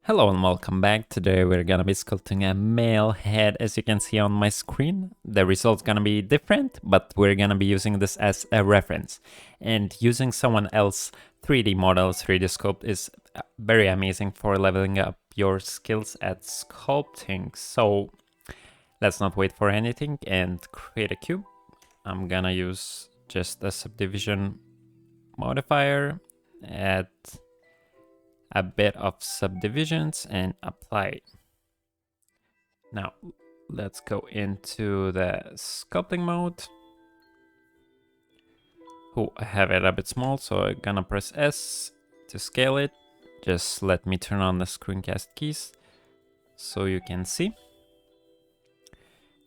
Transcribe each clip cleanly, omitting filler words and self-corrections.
Hello and welcome back. Today we're gonna be sculpting a male head. As you can see on my screen, the result's gonna be different, but we're gonna be using this as a reference. And using someone else's 3D model, 3D sculpt is very amazing for leveling up your skills at sculpting. So let's not wait for anything and create a cube. I'm gonna use just a subdivision modifier, add a bit of subdivisions and apply. Now let's go into the sculpting mode. Oh, I have it a bit small, so I'm gonna press S to scale it. Just let me turn on the screencast keys so you can see.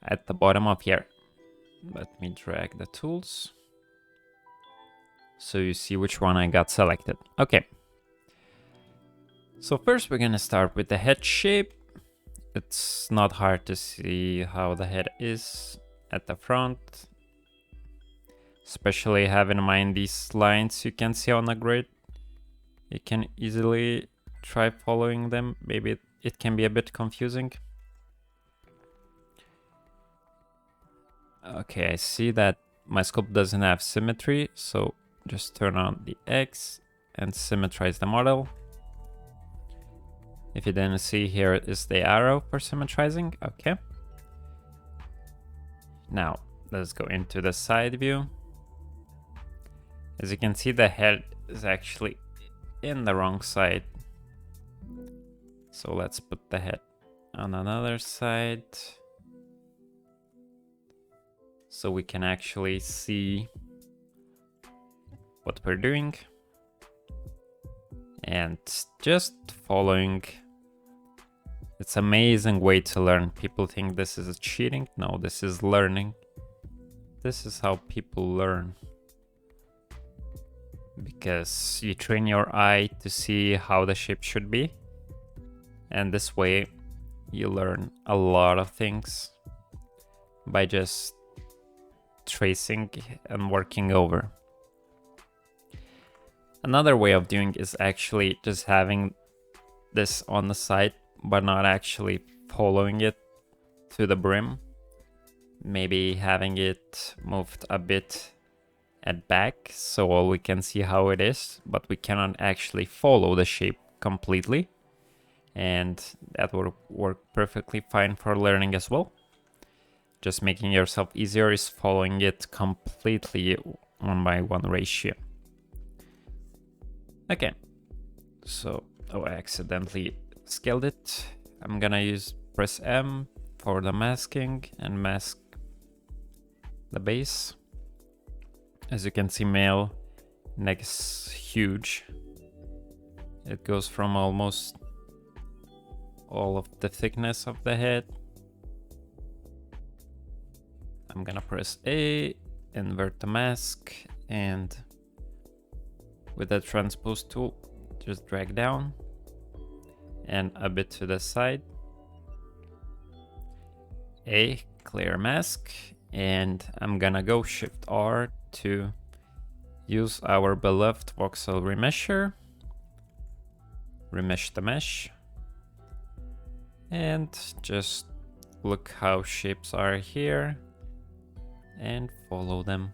At the bottom of here, let me drag the tools so you see which one I got selected. Okay. So first we're gonna start with the head shape. It's not hard to see how the head is at the front, especially have in mind these lines you can see on the grid. You can easily try following them. Maybe it can be a bit confusing. Okay, I see that my sculpt doesn't have symmetry, so just turn on the X and symmetrize the model. If you didn't see, here is the arrow for symmetrizing. Okay. Now, let's go into the side view. As you can see, the head is actually in the wrong side. So let's put the head on another side so we can actually see what we're doing. And just following. It's an amazing way to learn. People think this is cheating. No, this is learning. This is how people learn. Because you train your eye to see how the shape should be. And this way you learn a lot of things by just tracing and working over. Another way of doing is actually just having this on the side, but not actually following it to the brim. Maybe having it moved a bit at back so we can see how it is, but we cannot actually follow the shape completely. And that will work perfectly fine for learning as well. Just making yourself easier is following it completely 1:1 ratio. Okay, so I accidentally scaled it. I'm gonna press M for the masking and mask the base. As you can see, male neck is huge. It goes from almost all of the thickness of the head. I'm gonna press A, invert the mask, and with the transpose tool, just drag down and a bit to the side. A, clear mask, and I'm gonna go Shift R to use our beloved voxel remesher. Remesh the mesh. And just look how shapes are here and follow them.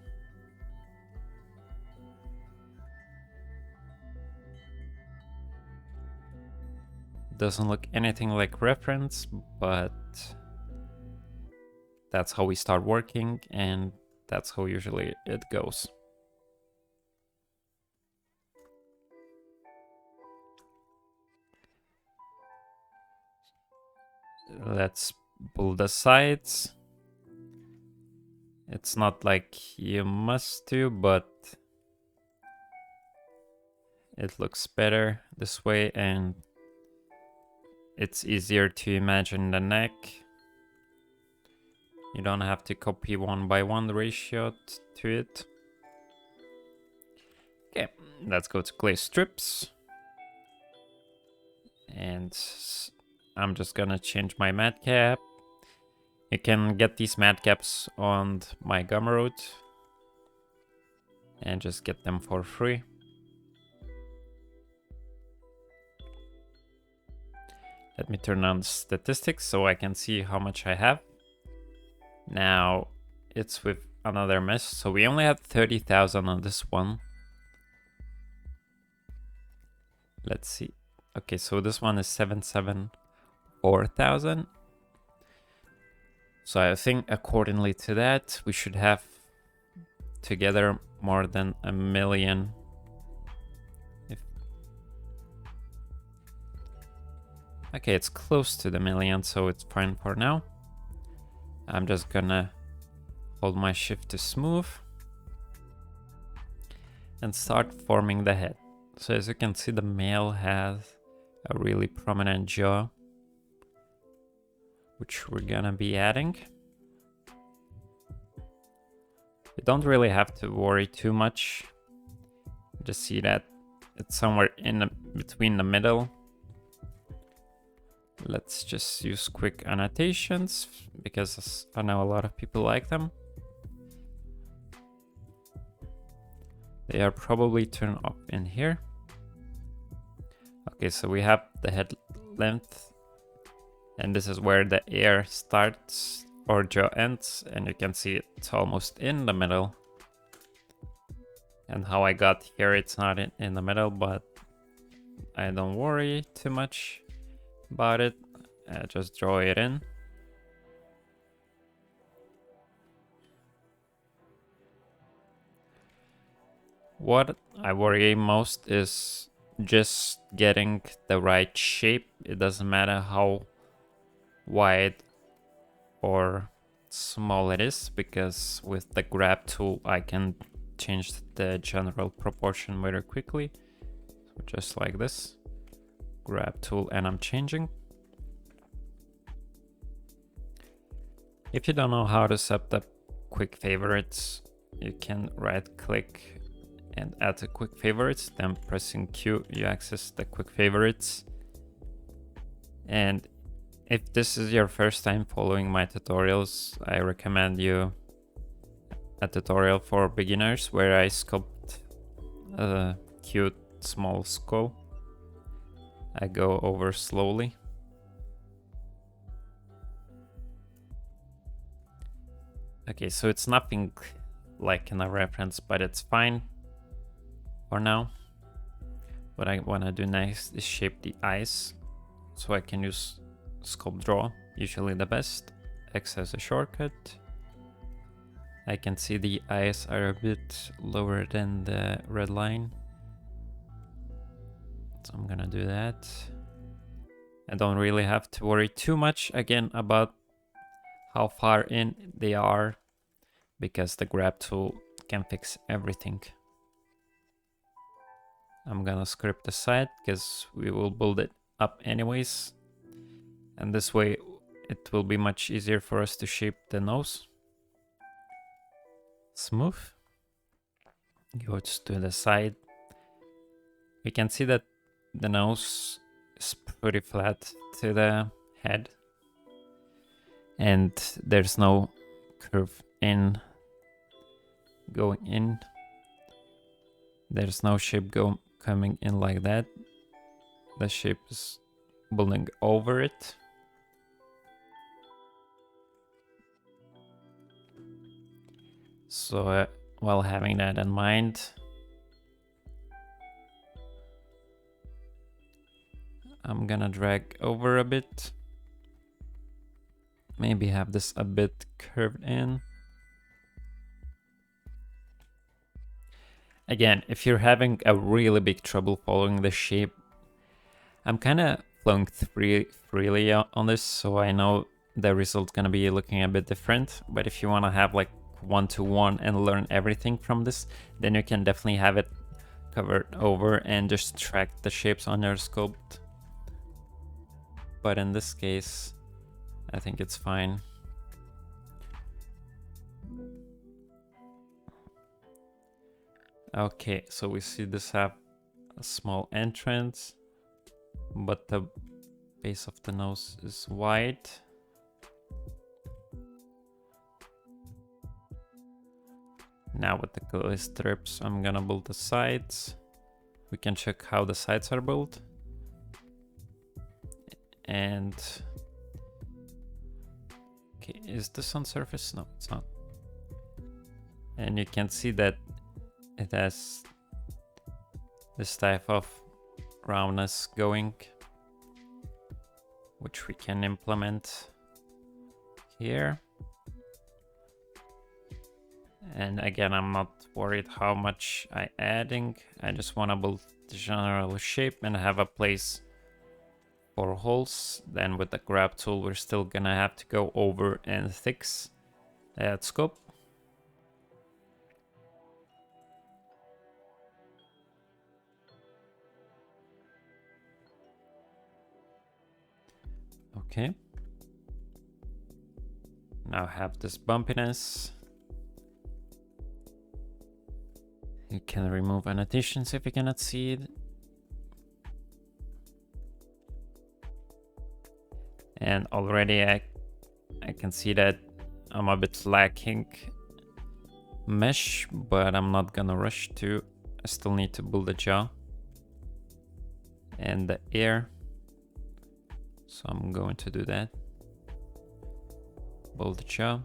Doesn't look anything like reference, but that's how we start working, and that's how usually it goes. Let's pull the sides. It's not like you must do, but it looks better this way, and it's easier to imagine the neck. You don't have to copy 1:1 ratio to it. Okay, let's go to clay strips. And I'm just gonna change my matte cap. You can get these matte caps on my gumroad and just get them for free. Let me turn on statistics so I can see how much I have. Now it's with another mesh, so we only have 30,000 on this one. Let's see. Okay, so this one is 774,000. So I think accordingly to that, we should have together more than 1 million. Okay, it's close to the 1 million, so it's fine for now. I'm just gonna hold my shift to smooth and start forming the head. So as you can see, the male has a really prominent jaw, which we're gonna be adding. You don't really have to worry too much. Just see that it's somewhere in between the middle. Let's just use quick annotations because I know a lot of people like them. They are probably turned up in here. Okay, so we have the head length, and this is where the ear starts or jaw ends, and you can see it's almost in the middle. And how I got here, it's not in the middle, but I don't worry too much about it. Just draw it in. What I worry most is just getting the right shape. It doesn't matter how wide or small it is, because with the grab tool I can change the general proportion very quickly. So just like this, grab tool, and I'm changing. If you don't know how to set up quick favorites, you can right click and add the quick favorites, then pressing Q you access the quick favorites. And if this is your first time following my tutorials, I recommend you a tutorial for beginners where I sculpt a cute small skull. I go over slowly. Okay, so it's nothing like in a reference, but it's fine for now. What I want to do next is shape the eyes, so I can use sculpt draw, usually the best. X as a shortcut. I can see the eyes are a bit lower than the red line, so I'm gonna do that. I don't really have to worry too much again about how far in they are, because the grab tool can fix everything. I'm gonna script the side because we will build it up anyways, and this way it will be much easier for us to shape the nose. Smooth. Go to the side. We can see that the nose is pretty flat to the head, and there's no curve going in. There's no shape coming in like that. The shape is building over it. So while having that in mind, I'm gonna drag over a bit. Maybe have this a bit curved in. Again, if you're having a really big trouble following the shape, I'm kind of flowing freely on this, so I know the result's gonna be looking a bit different. But if you want to have like one-to-one and learn everything from this, then you can definitely have it covered over and just track the shapes on your sculpt. But in this case, I think it's fine. Okay, so we see this have a small entrance, but the base of the nose is wide. Now with the clay strips, I'm gonna build the sides. We can check how the sides are built. And okay, is this on surface? No, it's not. And you can see that it has this type of roundness going, which we can implement here. And again, I'm not worried how much I'm adding. I just want to build the general shape and have a place for holes. Then with the grab tool, we're still gonna have to go over and fix that scope. Okay. Now have this bumpiness. You can remove annotations if you cannot see it. And already I can see that I'm a bit lacking mesh, but I'm not gonna rush to. I still need to build the jaw and the ear. So I'm going to do that. Build the jaw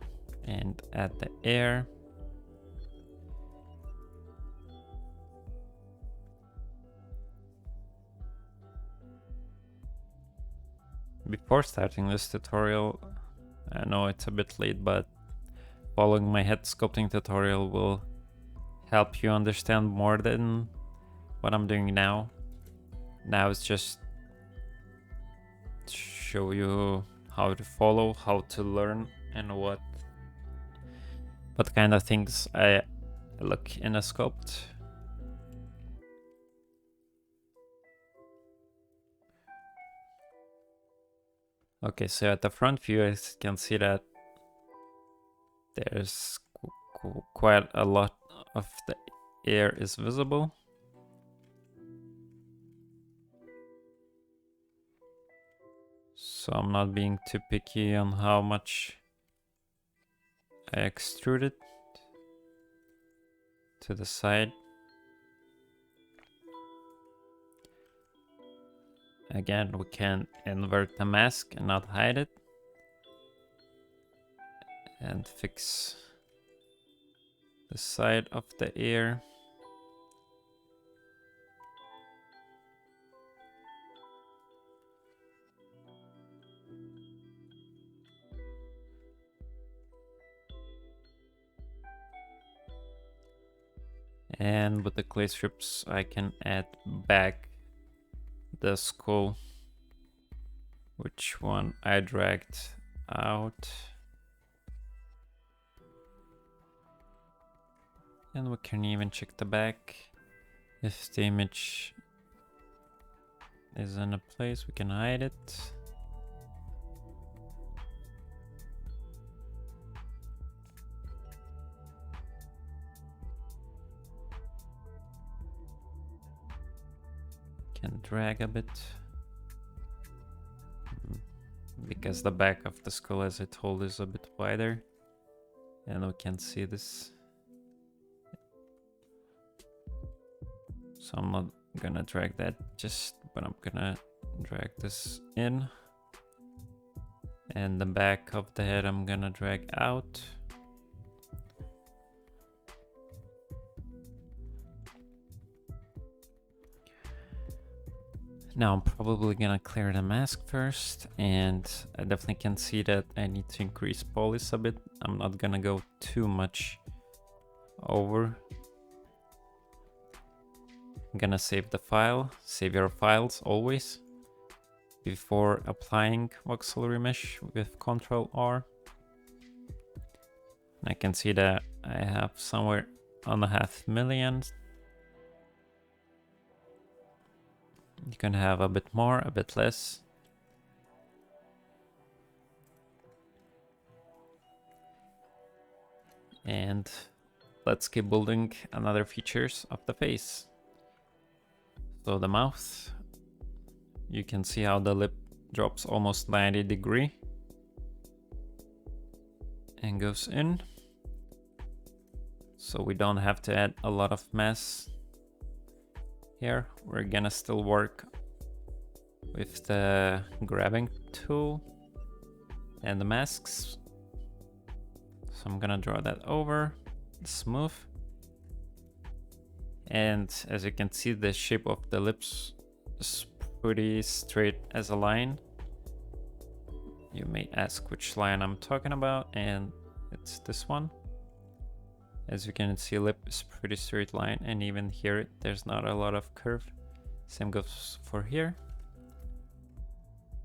and add the ear. Before starting this tutorial, I know it's a bit late, but following my head sculpting tutorial will help you understand more than what I'm doing now. Now it's just to show you how to follow, how to learn, and what kind of things I look in a sculpt. Okay, so at the front view, I can see that there's quite a lot of the air is visible. So I'm not being too picky on how much I extrude it to the side. Again, we can invert the mask and not hide it. And fix the side of the ear. And with the clay strips, I can add back the skull, which one I dragged out. And we can even check the back. If the image is in a place, we can hide it. Can drag a bit. Because the back of the skull, as I told, is a bit wider. And we can see this. So I'm not gonna drag that but I'm gonna drag this in. And the back of the head I'm gonna drag out. Now I'm probably gonna clear the mask first, and I definitely can see that I need to increase polish a bit. I'm not gonna go too much over. I'm gonna save the file. Save your files always before applying voxel remesh with Ctrl R. And I can see that I have somewhere on a 500,000. You can have a bit more, a bit less. And let's keep building another features of the face. So the mouth, you can see how the lip drops almost 90 degrees and goes in. So we don't have to add a lot of mass here. We're gonna still work with the grabbing tool and the masks. So I'm gonna draw that over, smooth. And as you can see, the shape of the lips is pretty straight as a line. You may ask which line I'm talking about, and it's this one. As you can see, lip is pretty straight line, and even here there's not a lot of curve. Same goes for here.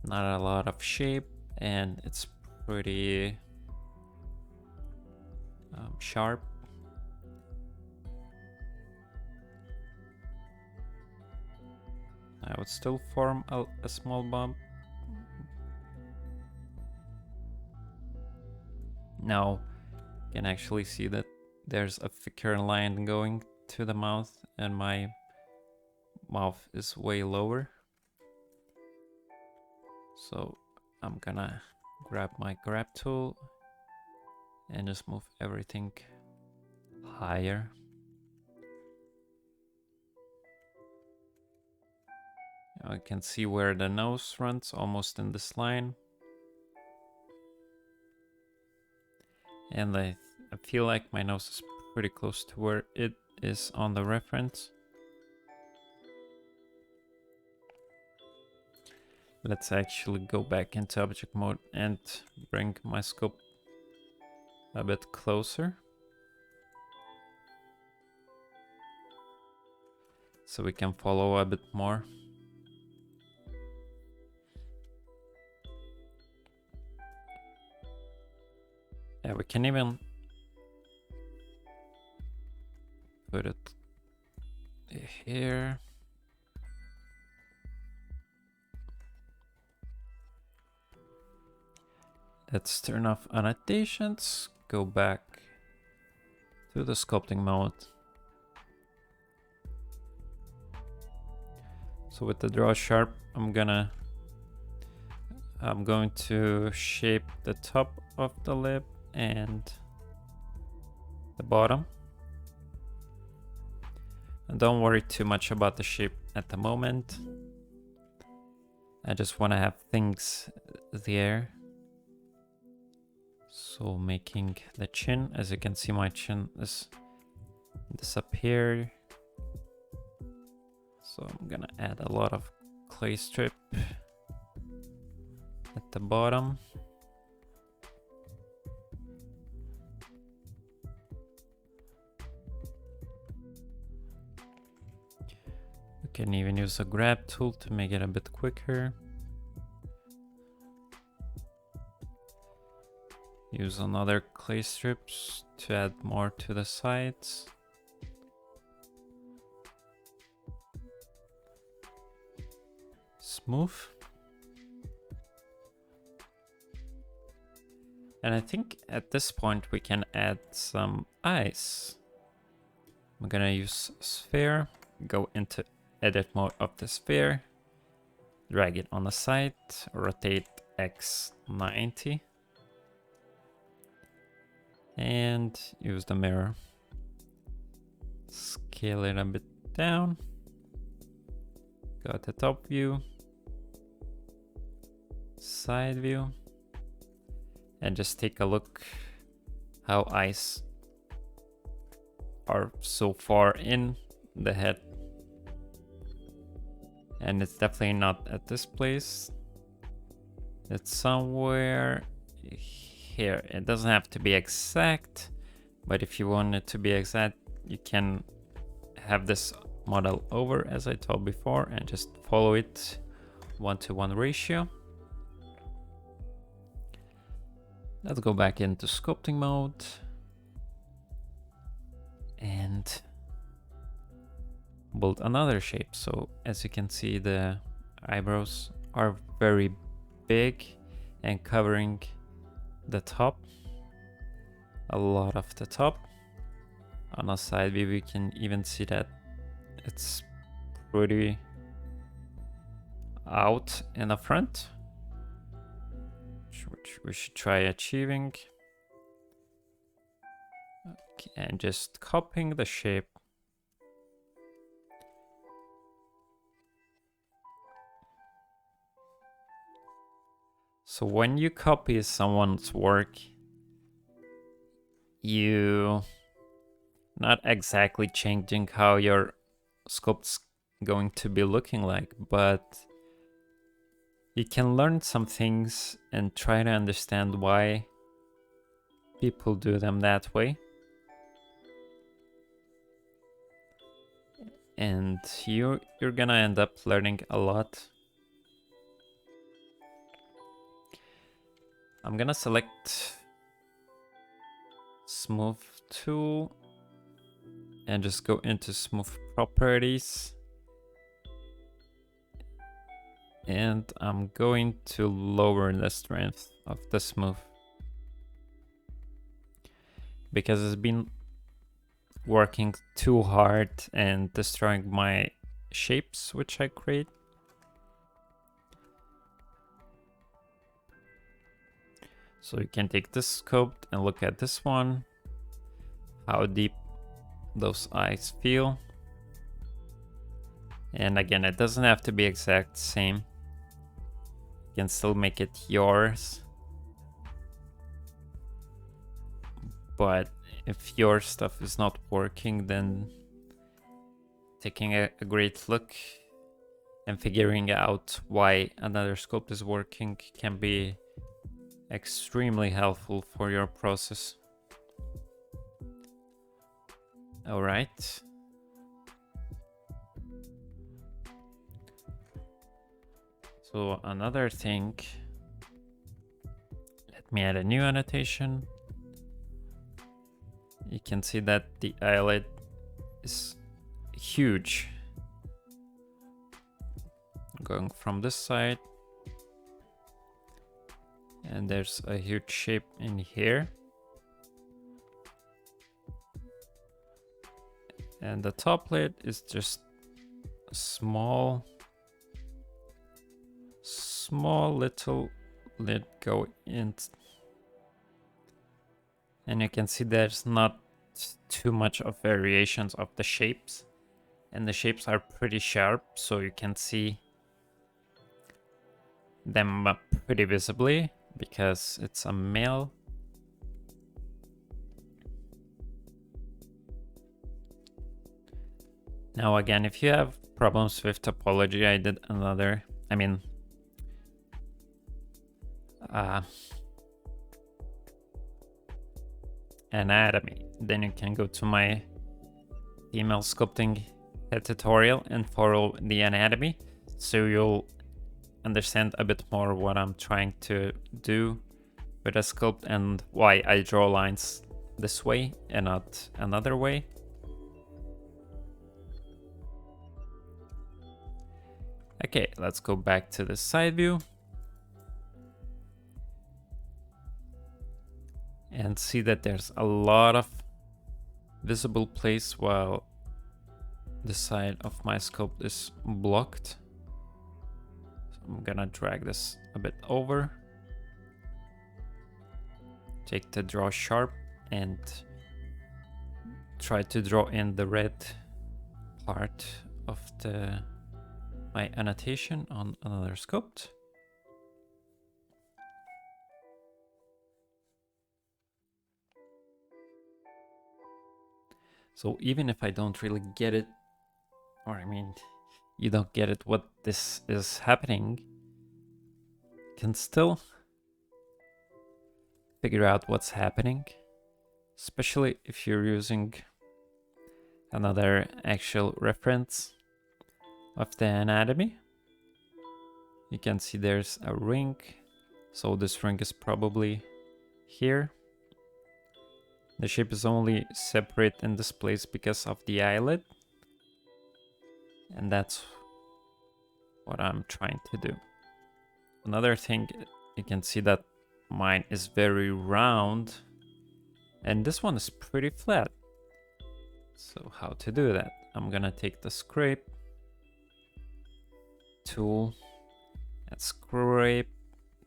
Not a lot of shape, and it's pretty sharp. I would still form a small bump. Now you can actually see that there's a thicker line going to the mouth, and my mouth is way lower. So I'm gonna grab my grab tool and just move everything higher. I can see where the nose runs, almost in this line. And I feel like my nose is pretty close to where it is on the reference. Let's actually go back into object mode and bring my scope a bit closer, so we can follow a bit more. Yeah, we can even put it here. Let's turn off annotations, go back to the sculpting mode. So with the draw sharp, I'm going to shape the top of the lip and the bottom. And don't worry too much about the shape at the moment. I just want to have things there. So making the chin, as you can see, my chin is disappear. So I'm gonna add a lot of clay strip at the bottom. We can even use a grab tool to make it a bit quicker. Use another clay strips to add more to the sides. Smooth. And I think at this point we can add some eyes. I'm gonna use sphere, go into edit mode of the sphere, drag it on the side, rotate X 90. And use the mirror. Scale it a bit down. Go to top view, side view, and just take a look how eyes are so far in the head. And it's definitely not at this place. It's somewhere here. It doesn't have to be exact, but if you want it to be exact, you can have this model over, as I told before, and just follow it 1-to-1 ratio. Let's go back into sculpting mode and build another shape. So as you can see, the eyebrows are very big and covering the top, a lot of the top. On a side view, we can even see that it's pretty out in the front, which we should try achieving. Okay, and just copying the shape. So when you copy someone's work, you not exactly changing how your sculpt's going to be looking like, but you can learn some things and try to understand why people do them that way. And you're gonna end up learning a lot. I'm gonna select Smooth Tool and just go into Smooth Properties. And I'm going to lower the strength of the smooth, because it's been working too hard and destroying my shapes which I create. So you can take this scope and look at this one, how deep those eyes feel. And again, it doesn't have to be exact same. You can still make it yours. But if your stuff is not working, then taking a great look and figuring out why another sculpt is working can be extremely helpful for your process. All right. So another thing, let me add a new annotation. You can see that the eyelid is huge. Going from this side. And there's a huge shape in here. And the top lid is just a small little lid go in. And you can see there's not too much of variations of the shapes. And the shapes are pretty sharp, so you can see them pretty visibly because it's a male. Now again, if you have problems with topology, I did another, anatomy. Then you can go to my female sculpting tutorial and follow the anatomy, so you'll understand a bit more what I'm trying to do with a sculpt and why I draw lines this way and not another way. Okay, let's go back to the side view and see that there's a lot of visible place while the side of my sculpt is blocked. So I'm gonna drag this a bit over, take the draw sharp and try to draw in the red part of my annotation on another sculpt. So even if I don't really get it, or you don't get it what this is happening, you can still figure out what's happening, especially if you're using another actual reference of the anatomy. You can see there's a ring, so this ring is probably here. The shape is only separate in this place because of the eyelid, and that's what I'm trying to do. Another thing, you can see that mine is very round and this one is pretty flat. So how to do that? I'm gonna take the scrape tool and scrape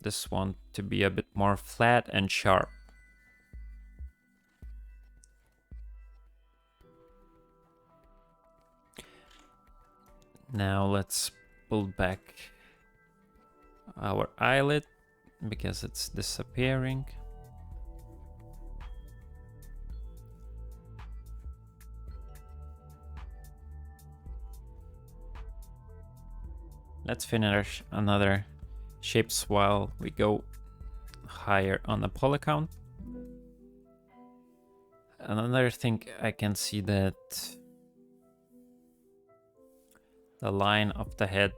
this one to be a bit more flat and sharp. Now let's pull back our eyelid because it's disappearing. Let's finish another shapes while we go higher on the poly count. Another thing, I can see that the line of the head.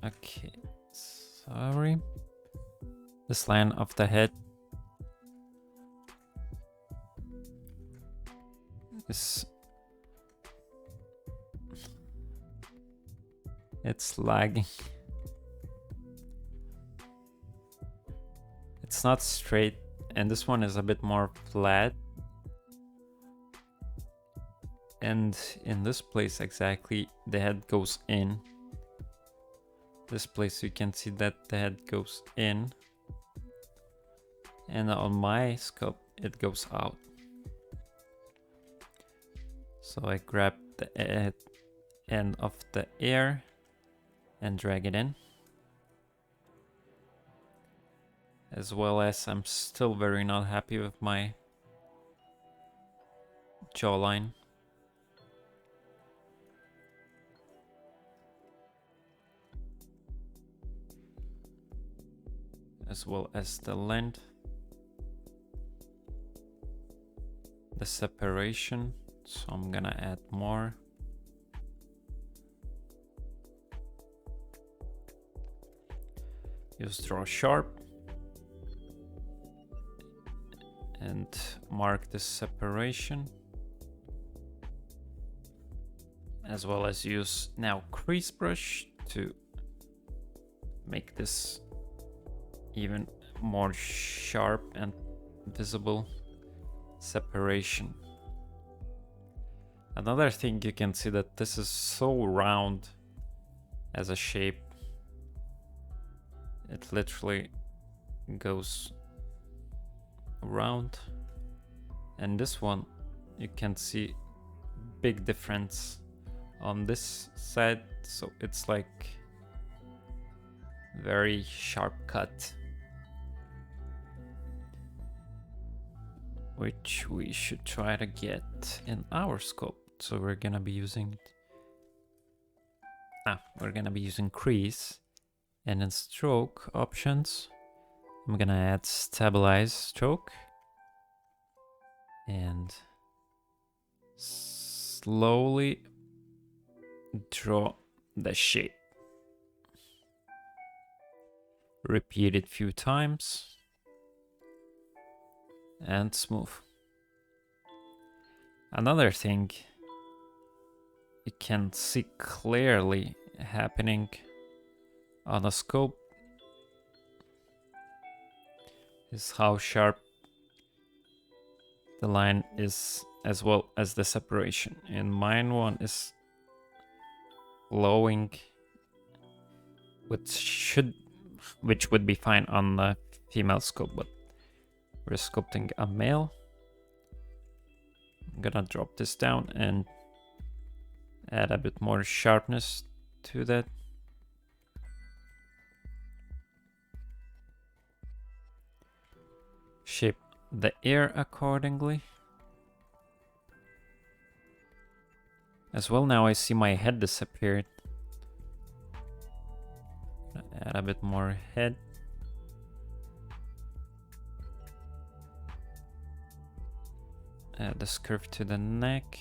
Okay, sorry. This line of the head is, it's lagging. It's not straight, and this one is a bit more flat. And in this place exactly, the head goes in. This place you can see that the head goes in. And on my sculpt, it goes out. So I grab the end of the ear and drag it in. As well as I'm still very not happy with my jawline. As well as the length. The separation. So I'm gonna add more. Use draw sharp. And mark the separation, as well as use now crease brush to make this even more sharp and visible separation. Another thing, you can see that this is so round as a shape. It literally goes around, and this one you can see big difference on this side, so it's like very sharp cut, which we should try to get in our scope. So we're gonna be using crease, and in stroke options I'm gonna add stabilize stroke and slowly draw the shape. Repeat it few times and smooth. Another thing you can see clearly happening on a scope is how sharp the line is, as well as the separation. And mine one is flowing, which would be fine on the female scope, but we're sculpting a male. I'm gonna drop this down and add a bit more sharpness to that. Shape the ear accordingly. As well, now I see my head disappeared. Add a bit more head. Add this curve to the neck.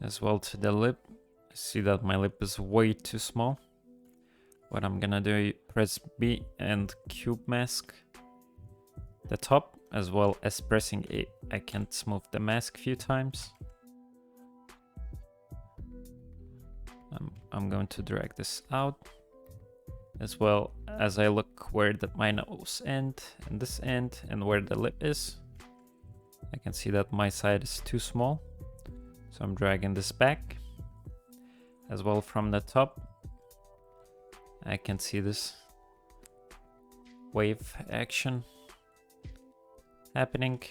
As well to the lip. I see that my lip is way too small. What I'm gonna do, press B and cube mask the top, as well as pressing A. I can smooth the mask a few times. I'm going to drag this out, as well as I look where my nose end and this end and where the lip is. I can see that my side is too small, so I'm dragging this back. As well, from the top, I can see this wave action happening.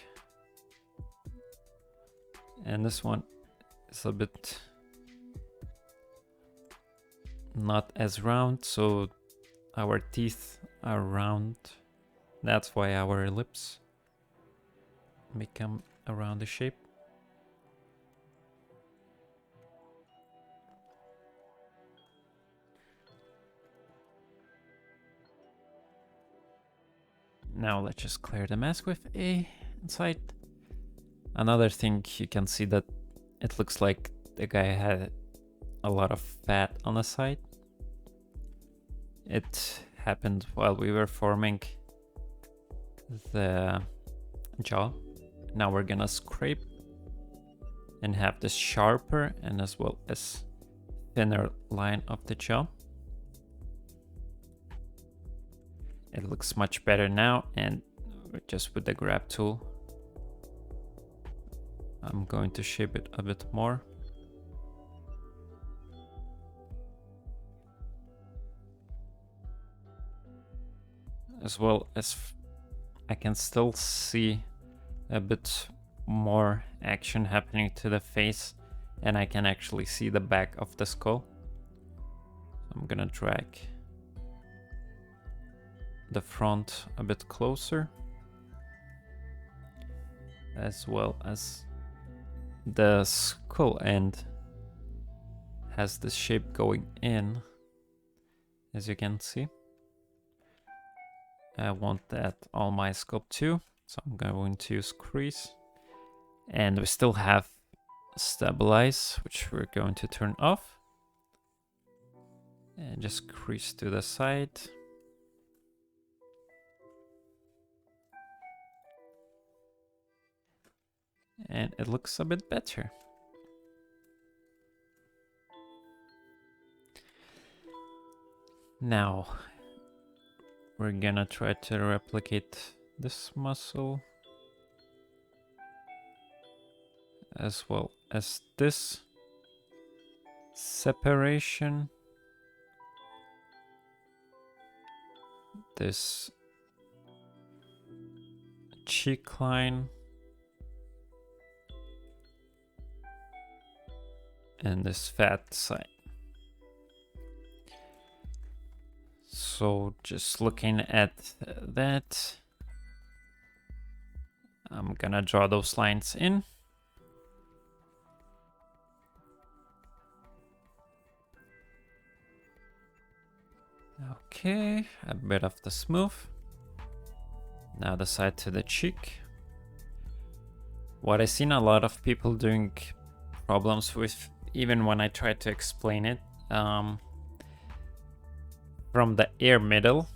And this one is a bit not as round, so our teeth are round. That's why our lips become a rounded shape. Now let's just clear the mask with A inside. Another thing, you can see that it looks like the guy had a lot of fat on the side. It happened while we were forming the jaw. Now we're gonna scrape and have this sharper and as well as thinner line of the jaw. It looks much better now, and just with the grab tool I'm going to shape it a bit more. As well as I can still see a bit more action happening to the face, and I can actually see the back of the skull. I'm gonna drag the front a bit closer, as well as the skull end has this shape going in, as you can see. I want that on my sculpt too, so I'm going to use crease. And we still have stabilize, which we're going to turn off. And just crease to the side. And it looks a bit better. Now, we're gonna try to replicate this muscle, as well as this separation, this cheek line, and this fat side. So just looking at that, I'm gonna draw those lines in. Okay, a bit of the smooth. Now the side to the cheek. What I've seen a lot of people doing problems with, even when I try to explain it, from the ear middle,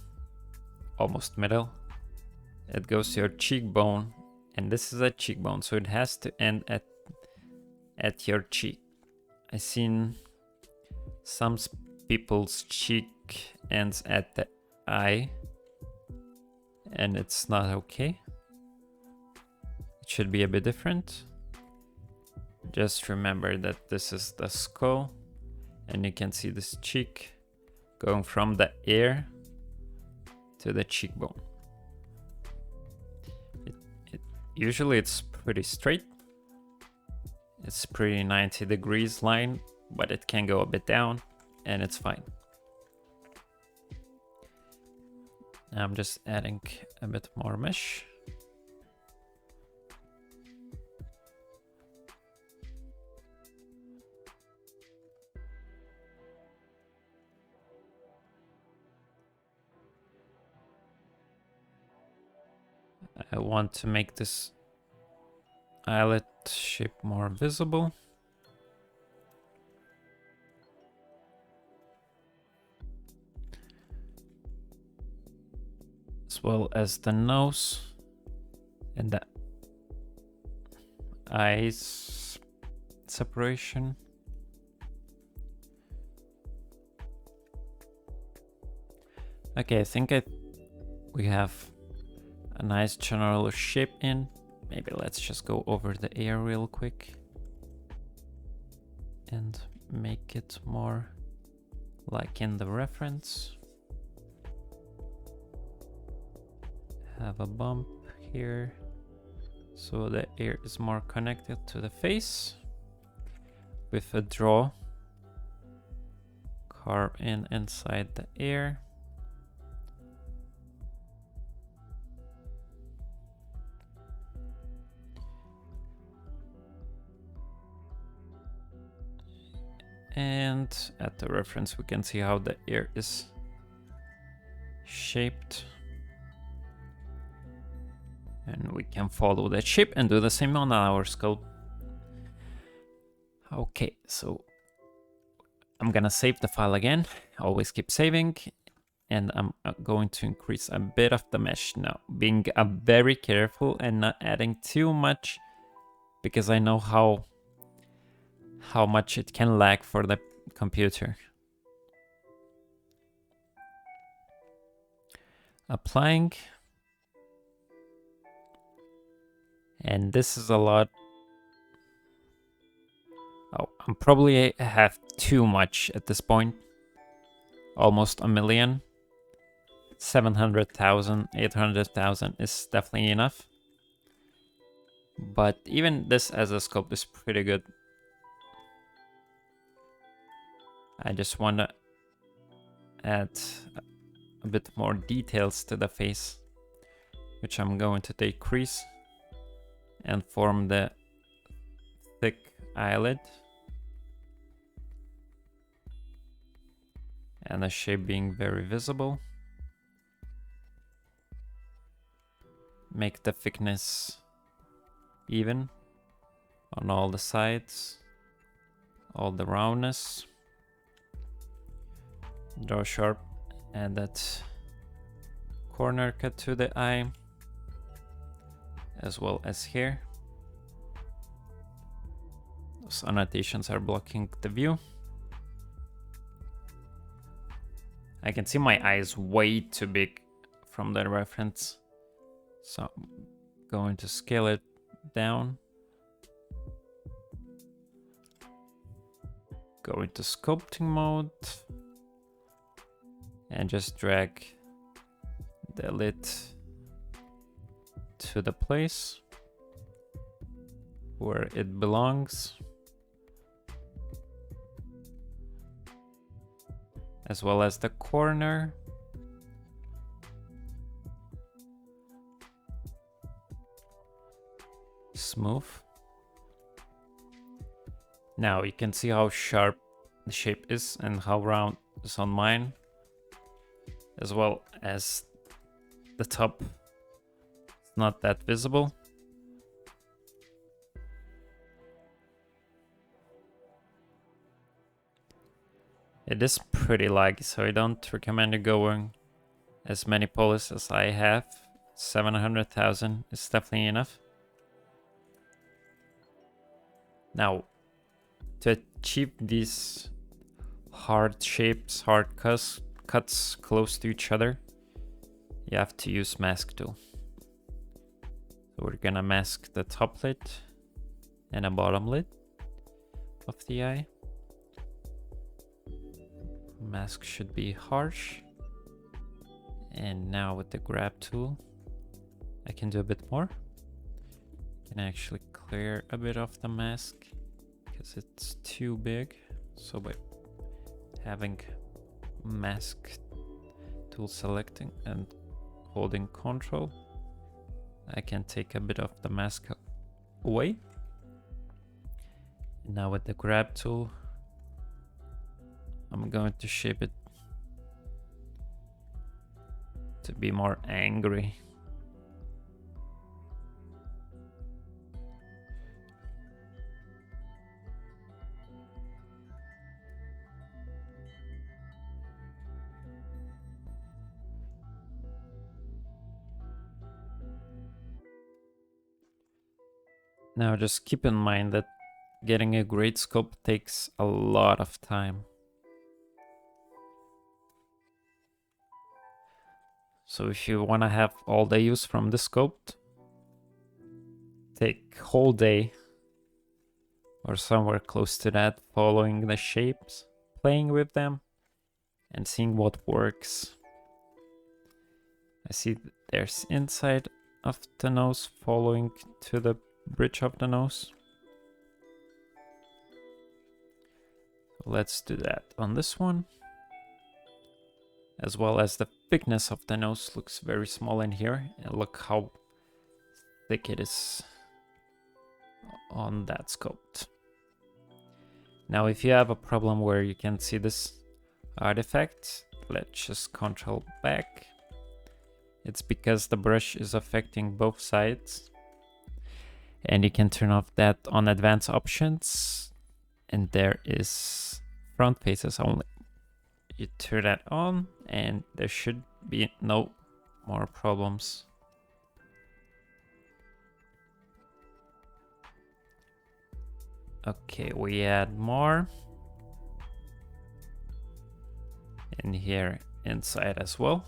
almost middle, it goes to your cheekbone, and this is a cheekbone, so it has to end at your cheek. I've seen some people's cheek ends at the eye, and it's not okay. It should be a bit different. Just remember that this is the skull, and you can see this cheek going from the ear to the cheekbone. Usually it's pretty straight. It's pretty 90 degrees line, but it can go a bit down, and it's fine. Now I'm just adding a bit more mesh. I want to make this eyelet shape more visible. As well as the nose and the eyes separation. Okay, I think we have a nice general shape in. Maybe let's just go over the ear real quick and make it more like in the reference. Have a bump here so the ear is more connected to the face. with a draw. Carve in inside the ear. And at the reference we can see how the ear is shaped. And we can follow that shape and do the same on our sculpt. Okay, so I'm gonna save the file again. Always keep saving. And I'm going to increase a bit of the mesh now, being very careful and not adding too much, because I know how much it can lag for the computer. Applying. And this is a lot. Oh, I'm probably have too much at this point. Almost a million. 700,000, 800,000 is definitely enough. But even this as a sculpt is pretty good. I just want to add a bit more details to the face, which I'm going to decrease and form the thick eyelid. And the shape being very visible. Make the thickness even on all the sides, all the roundness. Draw sharp, add that corner cut to the eye, as well as here. Those annotations are blocking the view. I can see my eyes way too big from the reference, so I'm going to scale it down. Go into sculpting mode and just drag the lid to the place where it belongs, as well as the corner. Smooth. Now you can see how sharp the shape is and how round is on mine, as well as the top. It's not that visible. It is pretty laggy, so I don't recommend you going as many polys as I have. 700,000 is definitely enough. Now, to achieve these hard shapes, hard cuts close to each other, you have to use mask tool. So we're gonna mask the top lid and a bottom lid of the eye. Mask should be harsh. And now with the grab tool, I can do a bit more. Can actually clear a bit of the mask because it's too big. So by having mask tool selecting and holding Control, I can take a bit of the mask away. Now with the grab tool, I'm going to shape it to be more angry. Now just keep in mind that getting a great sculpt takes a lot of time. So if you want to have all day use from the sculpt, take whole day or somewhere close to that, following the shapes, playing with them, and seeing what works. I see there's inside of the nose following to the bridge of the nose. Let's do that on this one. As well as the thickness of the nose looks very small in here. And look how thick it is on that sculpt. Now, if you have a problem where you can't see this artifact, let's just control back. It's because the brush is affecting both sides. And you can turn off that on advanced options. And there is front faces only. You turn that on and there should be no more problems. Okay, we add more. In here inside as well.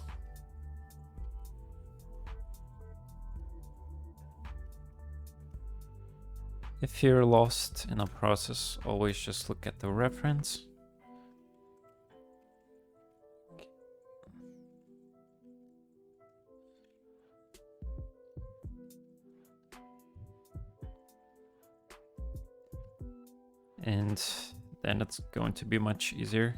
If you're lost in a process, always just look at the reference. And then it's going to be much easier.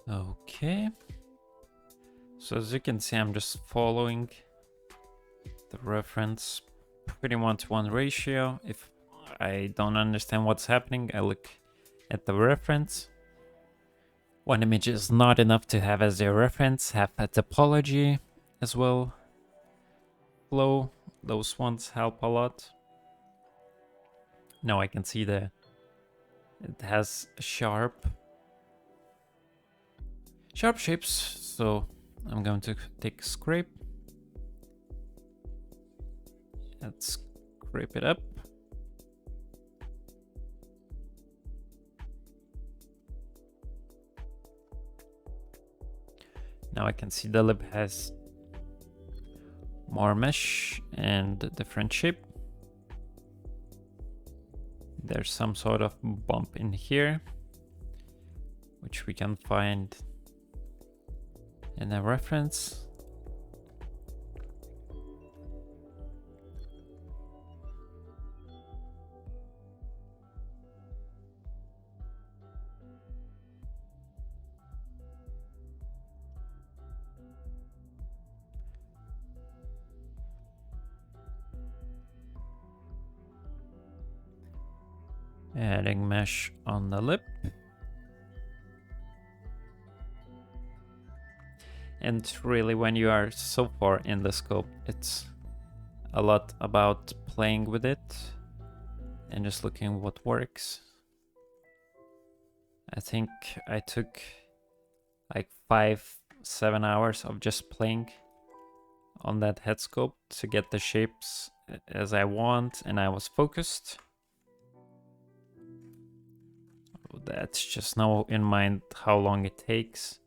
Okay. So as you can see, I'm just following the reference, pretty 1-to-1 ratio. If I don't understand what's happening, I look at the reference. One image is not enough to have as a reference. Have a topology as well. Flow, those ones help a lot. Now I can see it has sharp shapes, so I'm going to take scrape. Let's scrape it up. Now I can see the lip has more mesh and a different shape. There's some sort of bump in here, which we can find in a reference. Adding mesh on the lip. And really, when you are so far in the sculpt, it's a lot about playing with it and just looking what works. I think I took like 5-7 hours of just playing on that head sculpt to get the shapes as I want, and I was focused. That's just now in mind how long it takes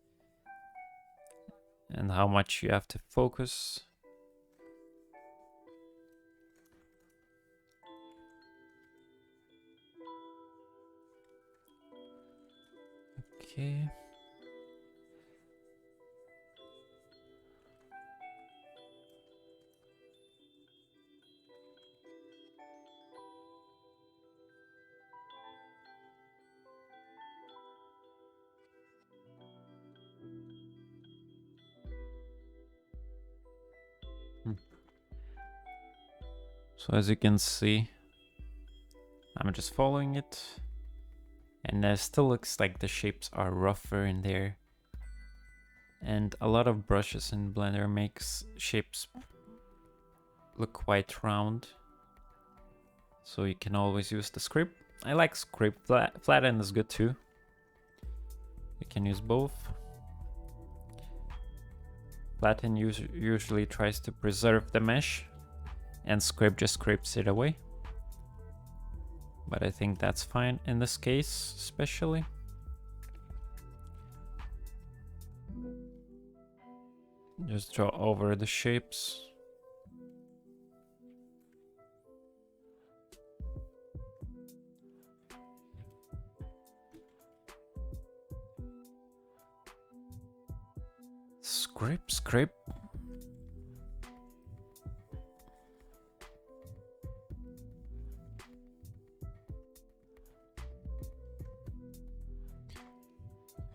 and how much you have to focus. Okay. So as you can see, I'm just following it, and it still looks like the shapes are rougher in there. And a lot of brushes in Blender makes shapes look quite round. So you can always use the scrape. I like scrape. Flatten is good too. You can use both. Flatten usually tries to preserve the mesh, and scrape just scrapes it away. But I think that's fine in this case, especially. Just draw over the shapes. Script.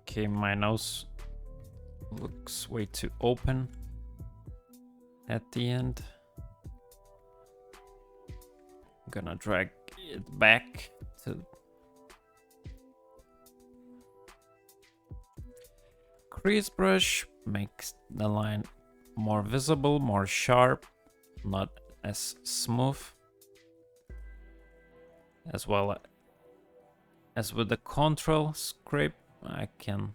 Okay, my nose looks way too open at the end. I'm gonna drag it back to crease brush, makes the line more visible, more sharp, not as smooth. As well as with the control script, I can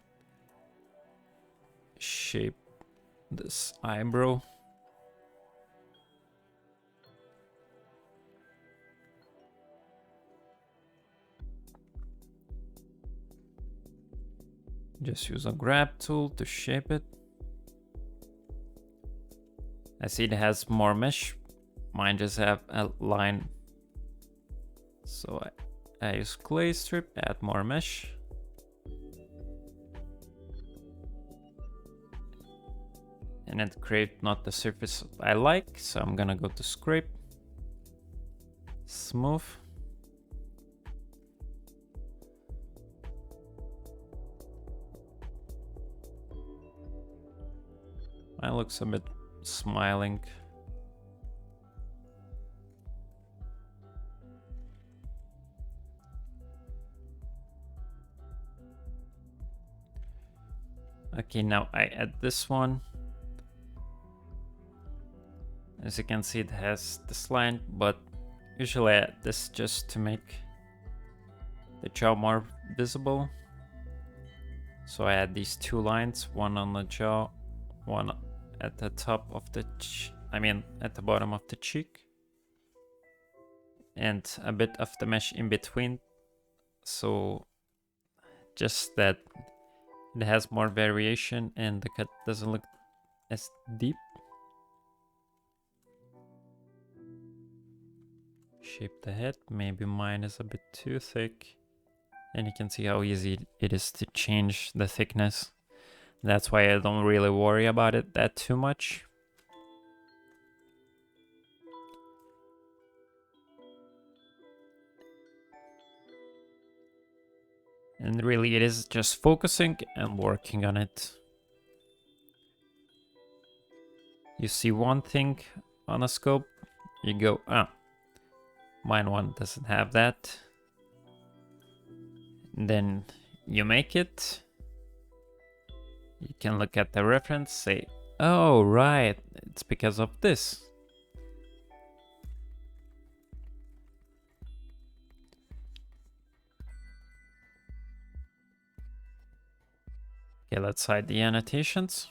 shape this eyebrow. Just use a grab tool to shape it. I see it has more mesh. Mine just have a line. So I use clay strip, add more mesh. And it create not the surface I like, so I'm gonna go to scrape, smooth. Mine looks a bit smiling. Okay, now I add this one. As you can see, it has this line, but usually I add this just to make the jaw more visible. So I add these two lines, one on the jaw, one at the top of the at the bottom of the cheek, and a bit of the mesh in between, so just that it has more variation and the cut doesn't look as deep. Shape the head, maybe mine is a bit too thick, and you can see how easy it is to change the thickness. That's why I don't really worry about it that too much. And really it is just focusing and working on it. You see one thing on a scope, you go, mine one doesn't have that. And then you make it. You can look at the reference, say, oh, right, it's because of this. Okay, let's hide the annotations.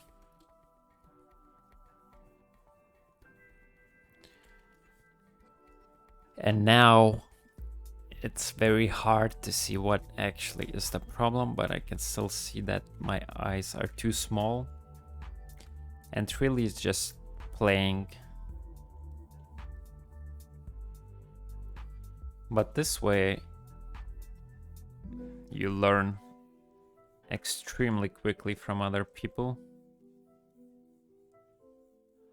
And now it's very hard to see what actually is the problem, but I can still see that my eyes are too small. And really it's just playing. But this way you learn extremely quickly from other people.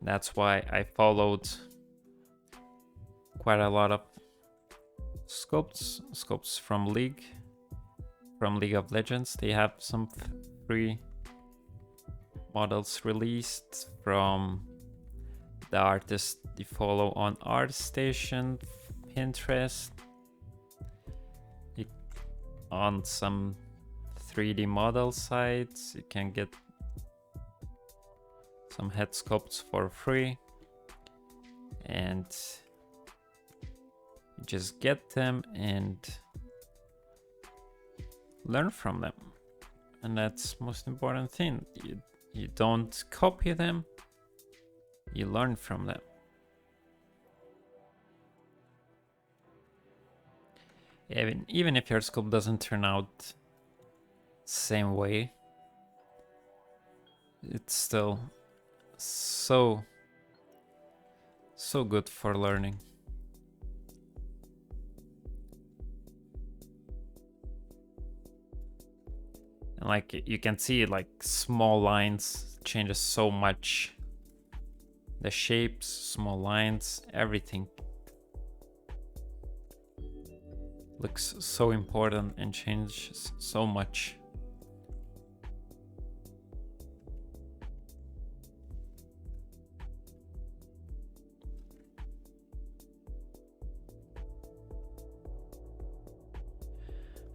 That's why I followed quite a lot of sculpts from League of Legends. They have some free models released from the artists you follow on ArtStation, Pinterest, on some 3D model sites. You can get some head sculpts for free, and you just get them and learn from them. And that's most important thing. You don't copy them, you learn from them. Even if your sculpt doesn't turn out same way, it's still so good for learning. And like you can see, like small lines changes so much. The shapes, small lines, everything looks so important and changes so much.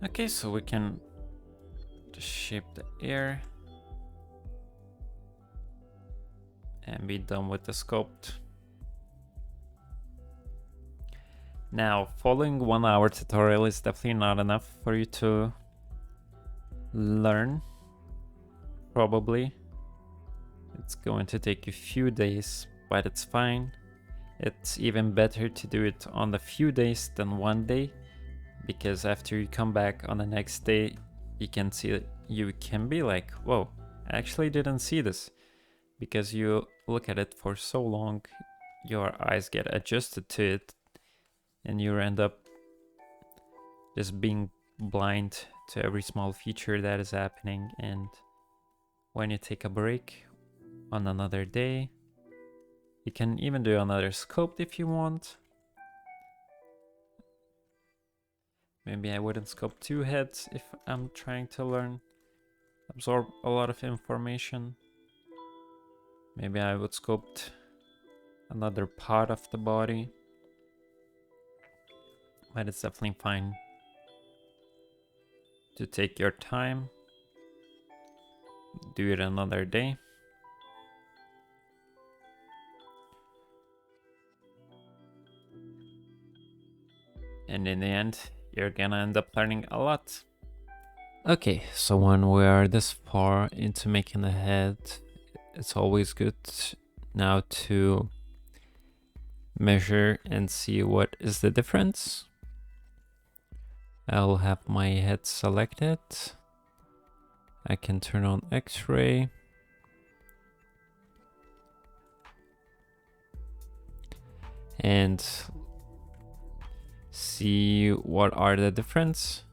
Okay, so we can just shape the air and be done with the sculpt. Now, following 1 hour tutorial is definitely not enough for you to learn. Probably. It's going to take you a few days, but it's fine. It's even better to do it on the few days than 1 day, because after you come back on the next day, you can see, you can be like, whoa, I actually didn't see this. Because you look at it for so long, your eyes get adjusted to it, and you end up just being blind to every small feature that is happening. And when you take a break on another day, you can even do another sculpt if you want. Maybe I wouldn't sculpt 2 heads if I'm trying to learn, absorb a lot of information. Maybe I would sculpt another part of the body. But it's definitely fine to take your time, do it another day. And in the end, you're gonna end up learning a lot. Okay, so when we are this far into making the head, it's always good now to measure and see what is the difference. I'll have my head selected. I can turn on X-ray. And see what are the difference.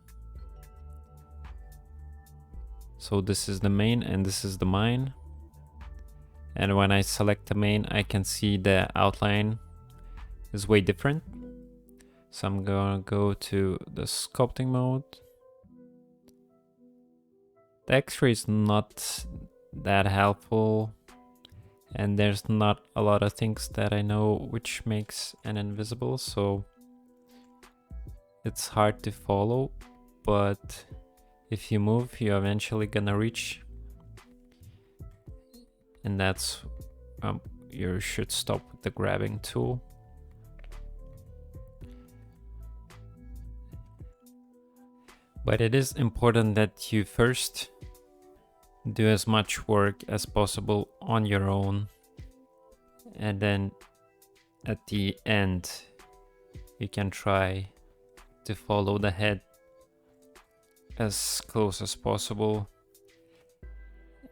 So this is the main and this is the mine. And when I select the main, I can see the outline is way different. So I'm gonna go to the sculpting mode. The X-ray is not that helpful, and there's not a lot of things that I know which makes an invisible, so it's hard to follow. But if you move, you're eventually gonna reach, and that's you should stop with the grabbing tool. But it is important that you first do as much work as possible on your own, and then at the end you can try to follow the head as close as possible.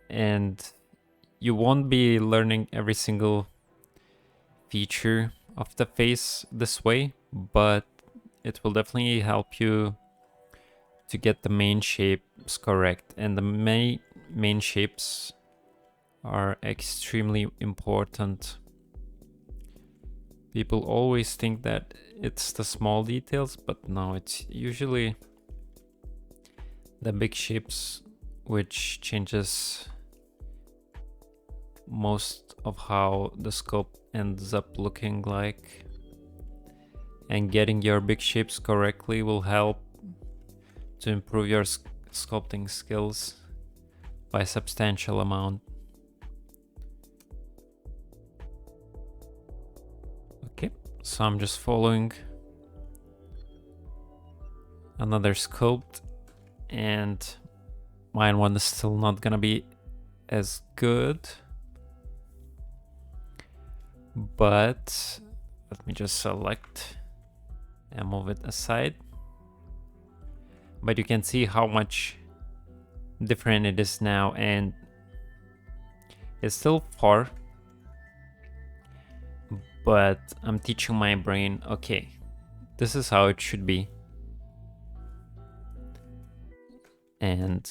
And you won't be learning every single feature of the face this way, but it will definitely help you to get the main shapes correct. And the main shapes are extremely important. People always think that it's the small details, but no, it's usually the big shapes which changes most of how the sculpt ends up looking like. And getting your big shapes correctly will help to improve your sculpting skills by a substantial amount. Okay, so I'm just following another sculpt, and mine one is still not gonna be as good, but let me just select and move it aside. But you can see how much different it is now, and it's still far, but I'm teaching my brain, okay, this is how it should be. And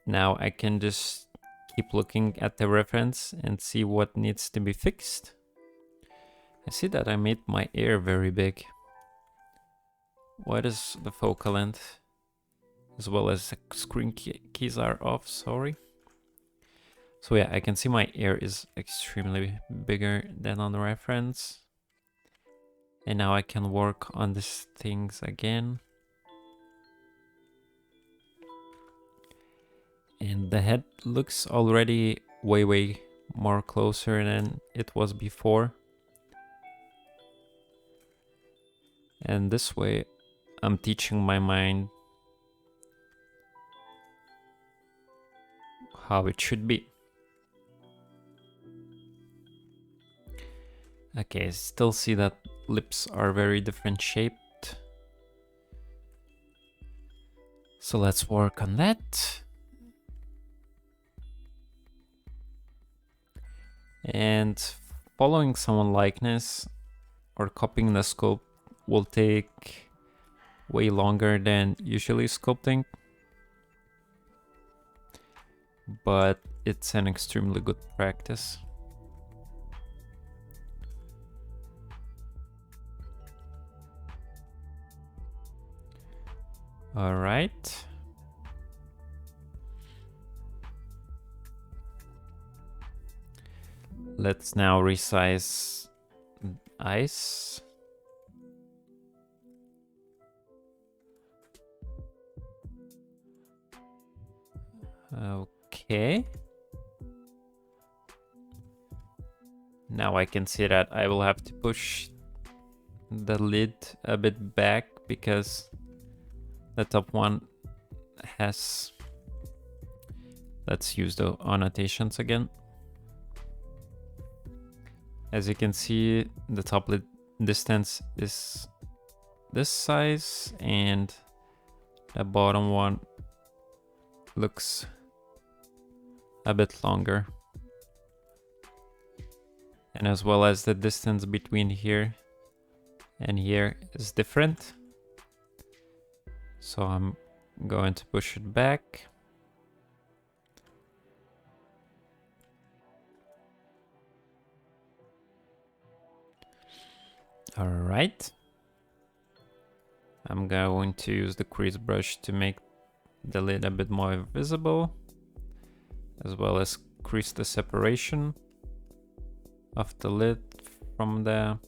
Now I can just keep looking at the reference and see what needs to be fixed. I see that I made my ear very big. What is the focal length? As well as the screen keys are off, sorry. So yeah, I can see my ear is extremely bigger than on the reference. And now I can work on these things again. And the head looks already way more closer than it was before. And this way I'm teaching my mind how it should be. Okay, still see that lips are very different shaped. So let's work on that. And following someone likeness or copying the sculpt will take way longer than usually sculpting. But it's an extremely good practice. All right. Let's now resize eyes. Okay. Now I can see that I will have to push the lid a bit back because the top one has... Let's use the annotations again. As you can see, the top lid distance is this size and the bottom one looks a bit longer. And as well as the distance between here and here is different. So I'm going to push it back. All right. I'm going to use the crease brush to make the lid a bit more visible, as well as crease the separation of the lid from the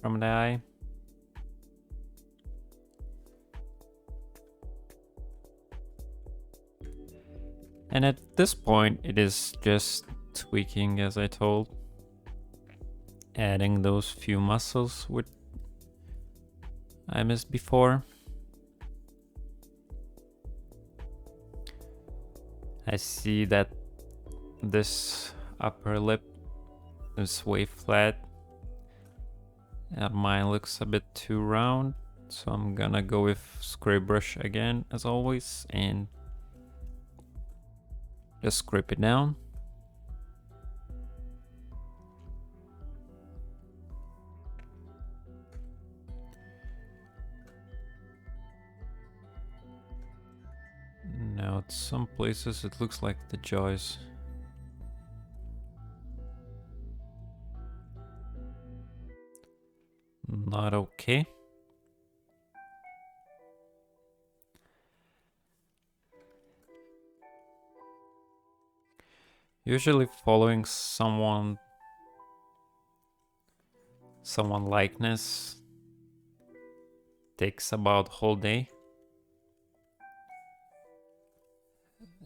eye. And at this point, it is just tweaking, as I told, adding those few muscles which I missed before. I see that this upper lip is way flat and mine looks a bit too round, so I'm gonna go with scrape brush again as always and just scrape it down. Now at some places it looks like the jaws not okay. Usually following someone likeness takes about whole day.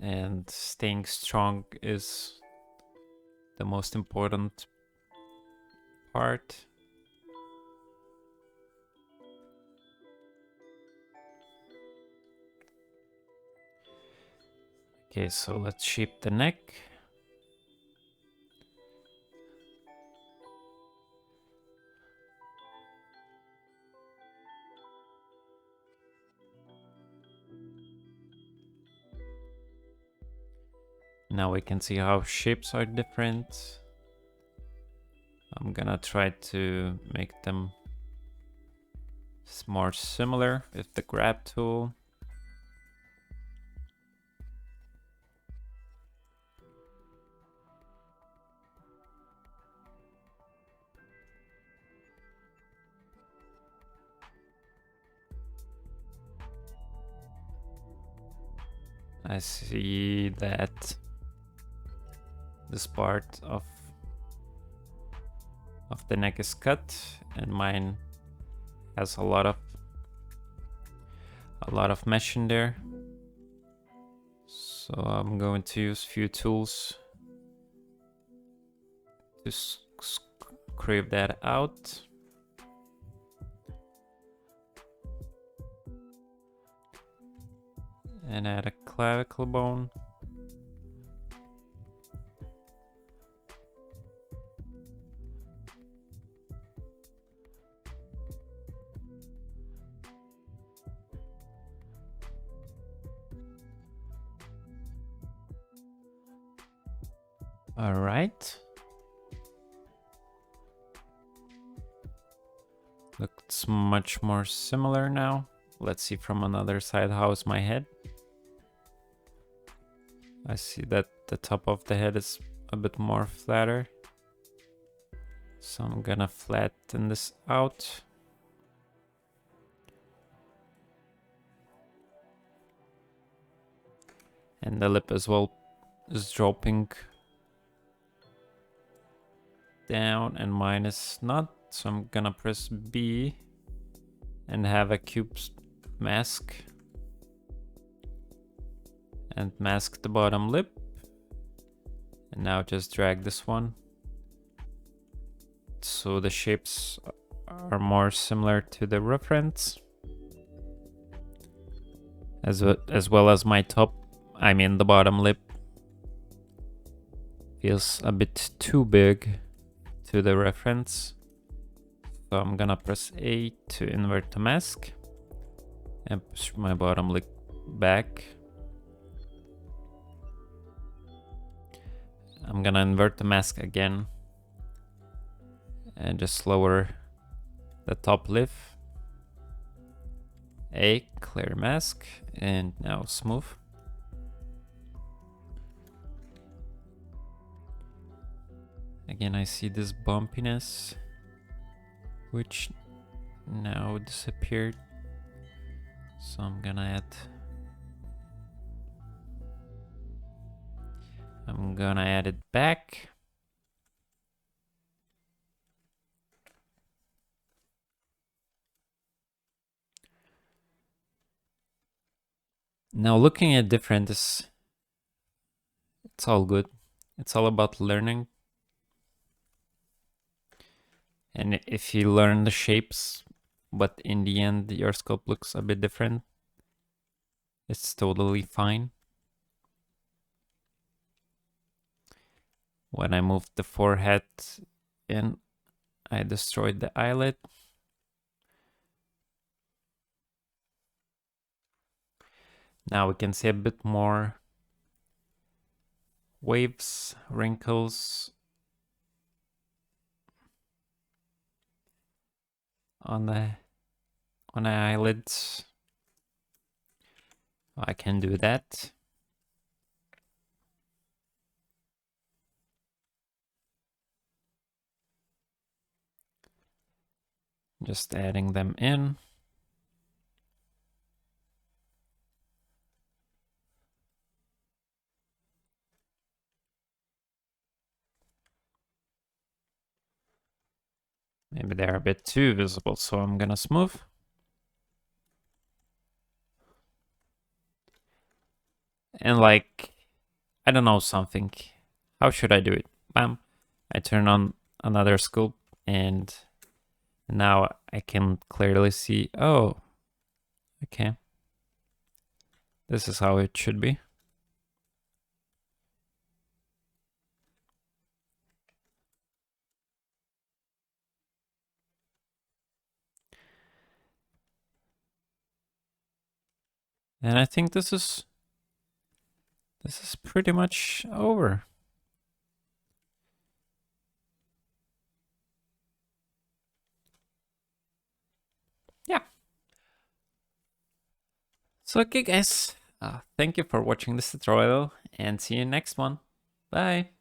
And staying strong is the most important part. Okay, so let's shape the neck. Now we can see how shapes are different. I'm gonna try to make them more similar with the grab tool. I see that this part of the neck is cut, and mine has a lot of mesh in there. So I'm going to use few tools to scrape that out. And add a clavicle bone. All right. Looks much more similar now. Let's see from another side how's my head. I see that the top of the head is a bit more flatter. So I'm gonna flatten this out. And the lip as well is dropping down, and mine is not. So I'm gonna press B and have a cube mask. And mask the bottom lip. And now just drag this one. So the shapes are more similar to the reference. As well as my top, I mean the bottom lip, feels a bit too big to the reference. So I'm gonna press A to invert the mask and push my bottom lip back. I'm gonna invert the mask again and just lower the top lip. A, clear mask, and now smooth. Again, I see this bumpiness, which now disappeared. So I'm gonna add it back. Now looking at different it's all good. It's all about learning. And if you learn the shapes, but in the end your sculpt looks a bit different, it's totally fine. When I moved the forehead in, I destroyed the eyelid. Now we can see a bit more waves, wrinkles on the eyelids. I can do that. Just adding them in. Maybe they're a bit too visible, so I'm gonna smooth. And like, I don't know something. How should I do it? Bam. I turn on another sculpt and now I can clearly see, oh, okay. This is how it should be. And I think this is pretty much over. Yeah. So okay guys, thank you for watching this tutorial and see you next one. Bye.